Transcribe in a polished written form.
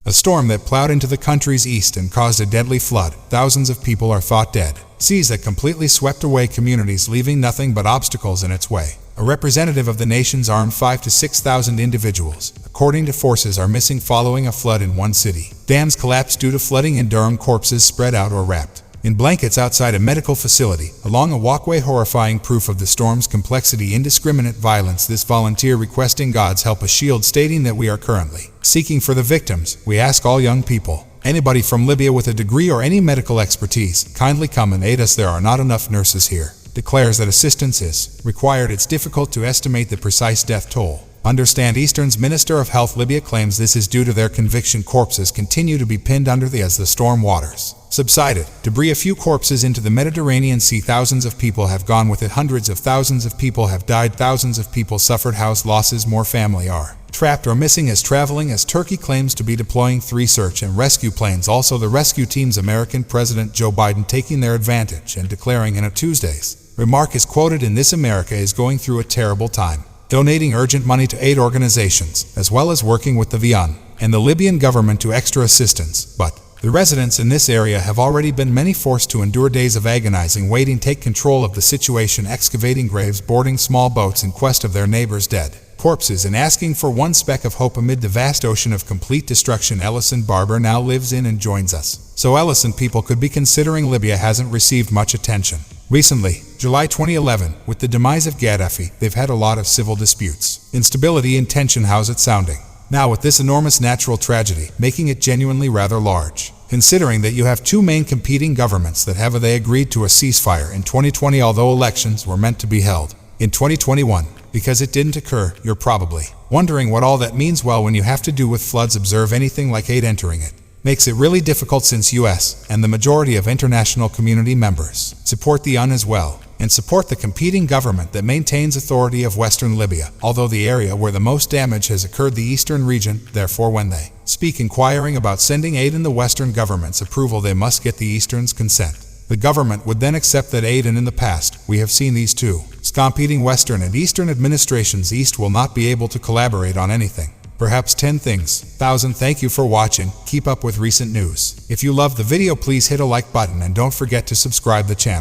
A storm that plowed into the country's east and caused a deadly flood. Thousands of people are thought dead. Seas that completely swept away communities, leaving nothing but obstacles in its way. A representative of the nation's armed 5,000 to 6,000 individuals, according to forces, are missing following a flood in one city. Dams collapsed due to flooding and Durham corpses spread out or wrapped in blankets outside a medical facility, along a walkway. Horrifying proof of the storm's complexity. Indiscriminate violence. This volunteer requesting God's help, a shield stating that we are currently seeking for the victims. We ask all young people, anybody from Libya with a degree or any medical expertise, kindly come and aid us. There are not enough nurses here. Declares that assistance is required. It's difficult to estimate the precise death toll. Understand Eastern's Minister of Health Libya claims this is due to their conviction. Corpses continue to be pinned under as the storm waters subsided. Debris. A few corpses into the Mediterranean Sea. Thousands of people have gone with it. Hundreds of thousands of people have died. Thousands of people suffered house losses. More family are trapped or missing as traveling as Turkey claims to be deploying 3 search and rescue planes. Also the rescue teams. American President Joe Biden taking their advantage and declaring in a Tuesday's remark is quoted in this: America is going through a terrible time, donating urgent money to aid organizations, as well as working with the UN and the Libyan government to extra assistance. But the residents in this area have already been many forced to endure days of agonizing waiting. Take control of the situation, excavating graves, boarding small boats in quest of their neighbors' dead corpses, and asking for one speck of hope amid the vast ocean of complete destruction. Ellison Barber now lives in and joins us. So Ellison, people could be considering Libya hasn't received much attention recently. July 2011, with the demise of Gaddafi, they've had a lot of civil disputes, instability and tension. How's it sounding? Now with this enormous natural tragedy, making it genuinely rather large, considering that you have 2 main competing governments that have they agreed to a ceasefire in 2020, although elections were meant to be held in 2021. Because it didn't occur, you're probably wondering what all that means. Well, when you have to do with floods, observe anything like aid entering it makes it really difficult, since US and the majority of international community members support the UN as well, and support the competing government that maintains authority of Western Libya, although the area where the most damage has occurred, the eastern region. Therefore, when they speak inquiring about sending aid in the Western government's approval, they must get the Eastern's consent. The government would then accept that aid, and in the past, we have seen these 2 competing Western and Eastern administrations. East will not be able to collaborate on anything. Perhaps 10 things. 1,000. Thank you for watching. Keep up with recent news. If you loved the video, please hit a like button and don't forget to subscribe the channel.